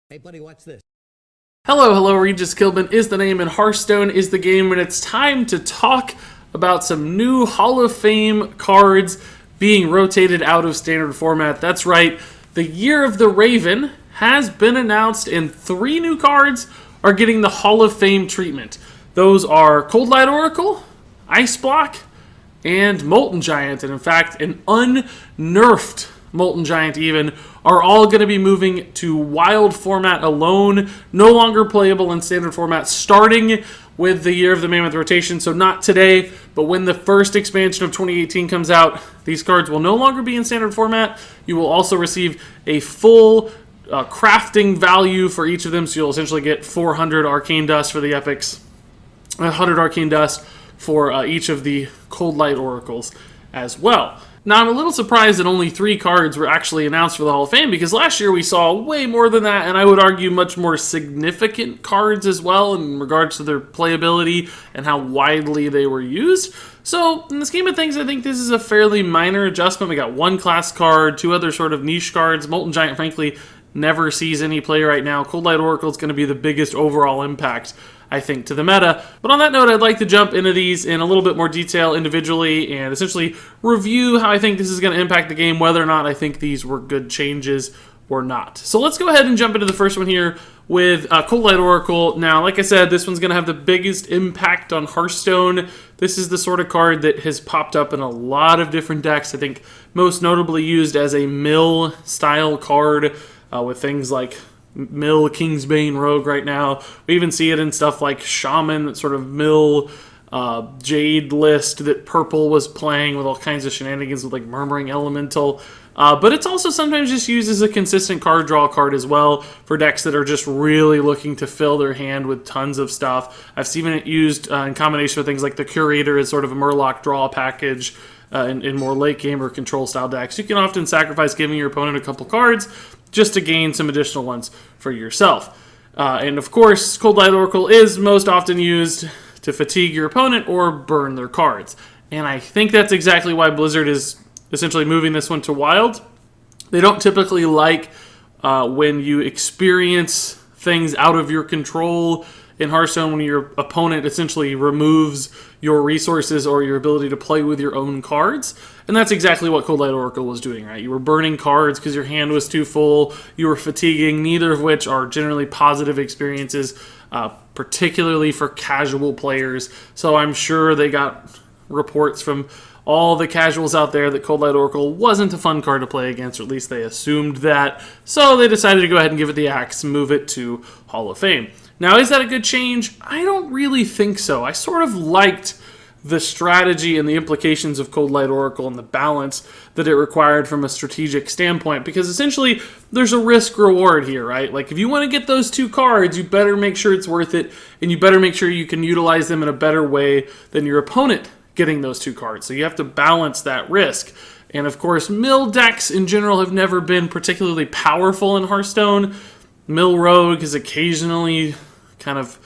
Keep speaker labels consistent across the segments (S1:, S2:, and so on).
S1: Hey buddy, watch this.
S2: Hello, Regis Kilbin is the name and Hearthstone is the game, and it's time to talk about some new Hall of Fame cards being rotated out of standard format. That's right, the Year of the Raven has been announced, and 3 new cards are getting the Hall of Fame treatment. Those are Coldlight Oracle, Ice Block, and Molten Giant, and in fact, an unnerfed Molten Giant even, are all going to be moving to wild format alone, no longer playable in standard format, starting with the Year of the Mammoth rotation. So not today, but when the first expansion of 2018 comes out, these cards will no longer be in standard format. You will also receive a full crafting value for each of them, so you'll essentially get 400 Arcane Dust for the epics, 100 Arcane Dust for each of the Coldlight Oracles as well. Now, I'm a little surprised that only 3 cards were actually announced for the Hall of Fame, because last year we saw way more than that, and I would argue much more significant cards as well in regards to their playability and how widely they were used. So, in the scheme of things, I think this is a fairly minor adjustment. We got 1 class card, 2 other sort of niche cards. Molten Giant, frankly, never sees any play right now. Coldlight Oracle is going to be the biggest overall impact, I think, to the meta. But on that note, I'd like to jump into these in a little bit more detail individually and essentially review how I think this is going to impact the game, whether or not I think these were good changes or not. So let's go ahead and jump into the first one here with Coldlight Oracle. Now, like I said, this one's going to have the biggest impact on Hearthstone. This is the sort of card that has popped up in a lot of different decks. I think most notably used as a mill-style card with things like mill Kingsbane Rogue right now. We even see it in stuff like Shaman, that sort of mill Jade list that Purple was playing with all kinds of shenanigans with like Murmuring Elemental. But it's also sometimes just used as a consistent card draw card as well for decks that are just really looking to fill their hand with tons of stuff. I've seen it used in combination with things like the Curator as sort of a Murloc draw package in more late game or control style decks. You can often sacrifice giving your opponent a couple cards just to gain some additional ones for yourself. And of course, Coldlight Oracle is most often used to fatigue your opponent or burn their cards. And I think that's exactly why Blizzard is essentially moving this one to wild. They don't typically like when you experience things out of your control in Hearthstone, when your opponent essentially removes your resources or your ability to play with your own cards. And that's exactly what Coldlight Oracle was doing, right? You were burning cards because your hand was too full. You were fatiguing, neither of which are generally positive experiences, particularly for casual players. So I'm sure they got reports from all the casuals out there that Coldlight Oracle wasn't a fun card to play against, or at least they assumed that. So they decided to go ahead and give it the axe, move it to Hall of Fame. Now, is that a good change? I don't really think so. I sort of liked the strategy and the implications of Coldlight Oracle and the balance that it required from a strategic standpoint, because essentially there's a risk-reward here, right? Like, if you want to get those 2 cards, you better make sure it's worth it, and you better make sure you can utilize them in a better way than your opponent getting those 2 cards. So you have to balance that risk. And of course, mill decks in general have never been particularly powerful in Hearthstone. Mill Rogue has occasionally kind of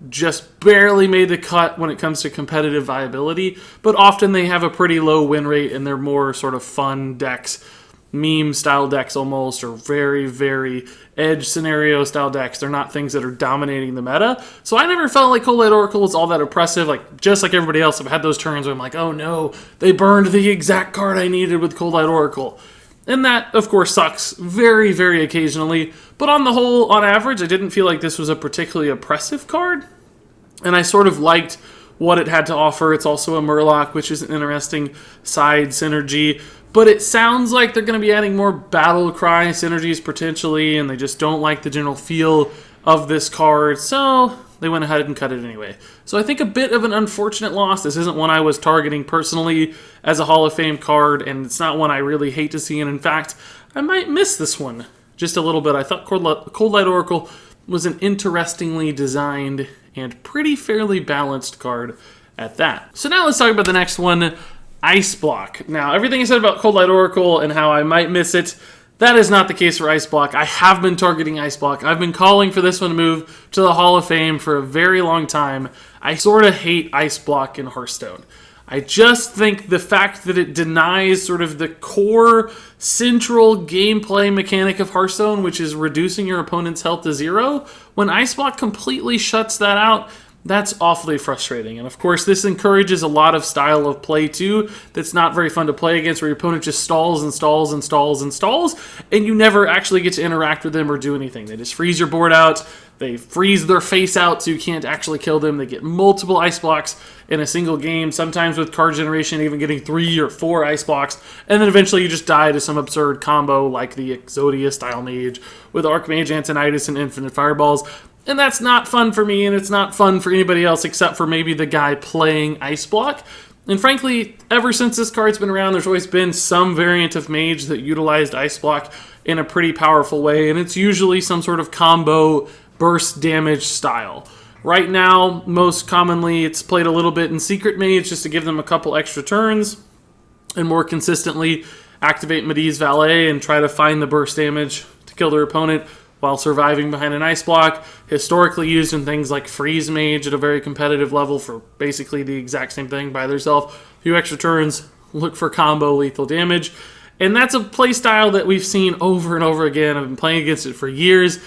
S2: just barely made the cut when it comes to competitive viability, but often they have a pretty low win rate and they're more sort of fun decks, meme style decks almost, or very, very edge scenario style decks. They're not things that are dominating the meta. So I never felt like Coldlight Oracle was all that oppressive. Like, just like everybody else, I've had those turns where I'm like, oh no, they burned the exact card I needed with Coldlight Oracle. And that, of course, sucks very, very occasionally. But on the whole, on average, I didn't feel like this was a particularly oppressive card. And I sort of liked what it had to offer. It's also a Murloc, which is an interesting side synergy. But it sounds like they're going to be adding more Battle Cry synergies potentially, and they just don't like the general feel of this card. So they went ahead and cut it anyway. So I think a bit of an unfortunate loss. This isn't one I was targeting personally as a Hall of Fame card, and it's not one I really hate to see. And in fact, I might miss this one just a little bit. I thought Coldlight Oracle was an interestingly designed and pretty fairly balanced card at that. So now let's talk about the next one, Ice Block. Now, everything I said about Coldlight Oracle and how I might miss it, that is not the case for Ice Block. I have been targeting Ice Block. I've been calling for this one to move to the Hall of Fame for a very long time. I sort of hate Ice Block in Hearthstone. I just think the fact that it denies sort of the core central gameplay mechanic of Hearthstone, which is reducing your opponent's health to 0, when Ice Block completely shuts that out, that's awfully frustrating. And of course, this encourages a lot of style of play too that's not very fun to play against, where your opponent just stalls and stalls and stalls and stalls, and you never actually get to interact with them or do anything. They just freeze your board out, they freeze their face out so you can't actually kill them, they get multiple ice blocks in a single game, sometimes with card generation even getting 3 or 4 ice blocks, and then eventually you just die to some absurd combo like the Exodia style mage with Archmage Antonitis and Infinite Fireballs. And that's not fun for me, and it's not fun for anybody else except for maybe the guy playing Ice Block. And frankly, ever since this card's been around, there's always been some variant of Mage that utilized Ice Block in a pretty powerful way, and it's usually some sort of combo burst damage style. Right now, most commonly, it's played a little bit in Secret Mage just to give them a couple extra turns, and more consistently activate Medivh's Valet and try to find the burst damage to kill their opponent while surviving behind an ice block. Historically used in things like Freeze Mage at a very competitive level for basically the exact same thing by themselves. A few extra turns, look for combo lethal damage. And that's a playstyle that we've seen over and over again. I've been playing against it for years.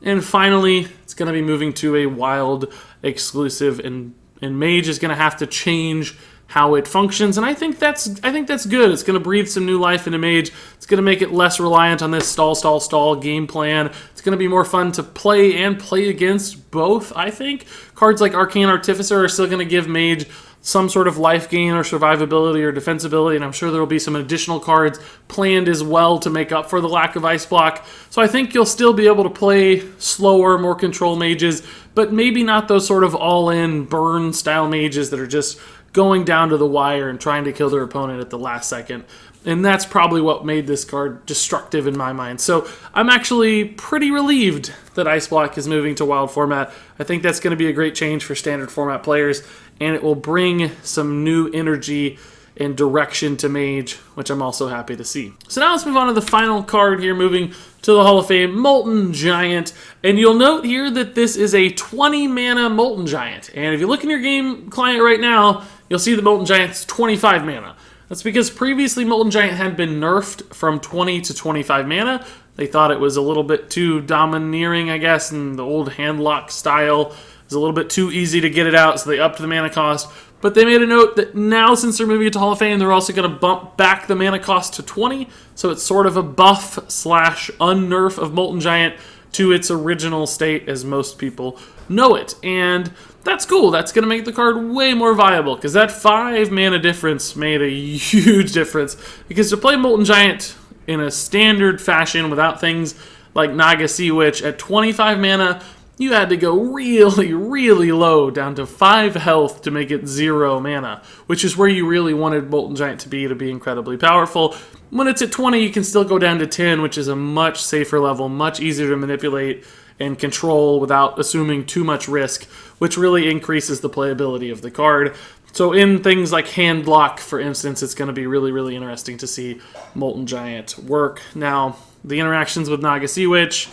S2: And finally, it's going to be moving to a wild exclusive, and Mage is going to have to change how it functions, and I think that's good. It's going to breathe some new life into Mage. It's going to make it less reliant on this stall game plan. It's going to be more fun to play and play against both, I think. Cards like Arcane Artificer are still going to give Mage some sort of life gain or survivability or defensibility, and I'm sure there will be some additional cards planned as well to make up for the lack of Ice Block. So I think you'll still be able to play slower, more control mages, but maybe not those sort of all-in burn-style mages that are just going down to the wire and trying to kill their opponent at the last second. And that's probably what made this card destructive in my mind. So I'm actually pretty relieved that Ice Block is moving to Wild format. I think that's going to be a great change for Standard format players, and it will bring some new energy and direction to Mage, which I'm also happy to see. So now let's move on to the final card here, moving to the Hall of Fame, Molten Giant. And you'll note here that this is a 20 mana Molten Giant. And if you look in your game client right now, you'll see the Molten Giant's 25 mana. That's because previously Molten Giant had been nerfed from 20 to 25 mana. They thought it was a little bit too domineering, I guess, in the old handlock style. It was a little bit too easy to get it out, so they upped the mana cost. But they made a note that now, since they're moving it to Hall of Fame, they're also going to bump back the mana cost to 20. So it's sort of a buff slash unnerf of Molten Giant to its original state as most people know it. And that's cool. That's going to make the card way more viable, because that 5 mana difference made a huge difference. Because to play Molten Giant in a standard fashion without things like Naga Sea Witch at 25 mana, you had to go really, really low, down to 5 health to make it 0 mana, which is where you really wanted Molten Giant to be incredibly powerful. When it's at 20, you can still go down to 10, which is a much safer level, much easier to manipulate and control without assuming too much risk, which really increases the playability of the card. So in things like hand block, for instance, it's going to be really, really interesting to see Molten Giant work. Now, the interactions with Naga Sea Witch,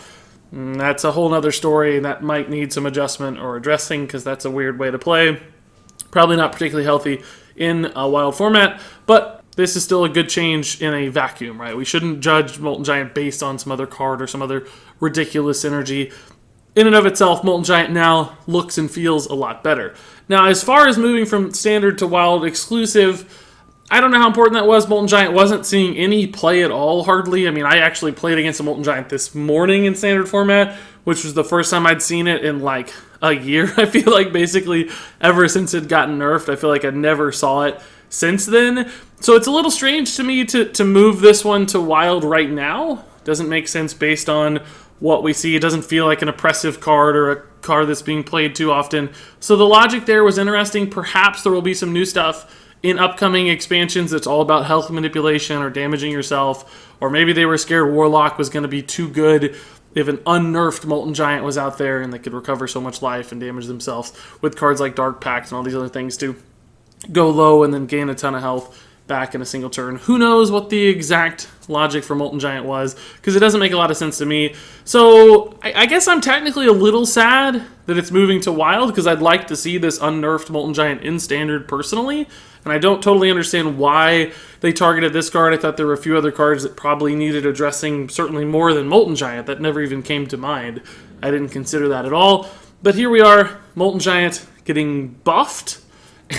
S2: that's a whole other story, and that might need some adjustment or addressing, because that's a weird way to play. Probably not particularly healthy in a Wild format, but this is still a good change in a vacuum, right? We shouldn't judge Molten Giant based on some other card or some other ridiculous synergy. In and of itself, Molten Giant now looks and feels a lot better. Now, as far as moving from Standard to Wild exclusive, I don't know how important that was. Molten Giant wasn't seeing any play at all, hardly. I mean, I actually played against a Molten Giant this morning in Standard format, which was the first time I'd seen it in like a year. I feel like basically ever since it gotten nerfed, I feel like I never saw it since then. So it's a little strange to me to move this one to Wild right now. Doesn't make sense based on what we see. It doesn't feel like an oppressive card or a card that's being played too often. So the logic there was interesting. Perhaps there will be some new stuff in upcoming expansions that's all about health manipulation or damaging yourself, or maybe they were scared Warlock was going to be too good if an unnerfed Molten Giant was out there and they could recover so much life and damage themselves with cards like Dark Pact and all these other things to go low and then gain a ton of health back in a single turn. Who knows what the exact logic for Molten Giant was, because it doesn't make a lot of sense to me. So I guess I'm technically a little sad that it's moving to Wild, because I'd like to see this unnerfed Molten Giant in Standard personally, and I don't totally understand why they targeted this card. I thought there were a few other cards that probably needed addressing, certainly more than Molten Giant. That never even came to mind. I didn't consider that at all. But here we are, Molten Giant getting buffed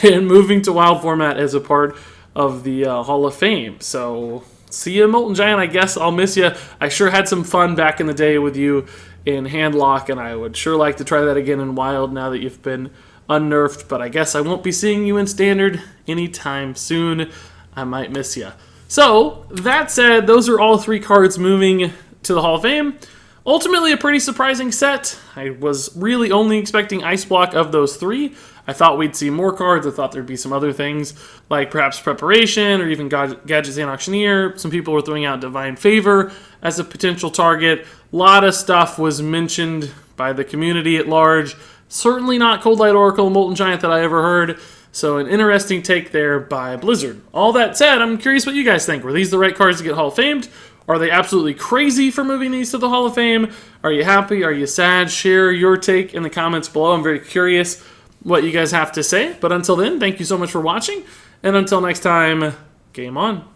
S2: and moving to Wild format as a part of the Hall of Fame. So, see ya, Molten Giant. I guess I'll miss you. I sure had some fun back in the day with you in Handlock, and I would sure like to try that again in Wild now that you've been unnerfed, but I guess I won't be seeing you in Standard anytime soon. I might miss you. So, that said, those are all 3 cards moving to the Hall of Fame. Ultimately, a pretty surprising set. I was really only expecting Ice Block of those 3. I thought we'd see more cards. I thought there'd be some other things, like perhaps Preparation or even Gadgetzan Auctioneer. Some people were throwing out Divine Favor as a potential target. A lot of stuff was mentioned by the community at large. Certainly not Coldlight Oracle and Molten Giant that I ever heard. So an interesting take there by Blizzard. All that said, I'm curious what you guys think. Were these the right cards to get Hall of Famed? Are they absolutely crazy for moving these to the Hall of Fame? Are you happy? Are you sad? Share your take in the comments below. I'm very curious what you guys have to say. But until then, thank you so much for watching. And until next time, game on.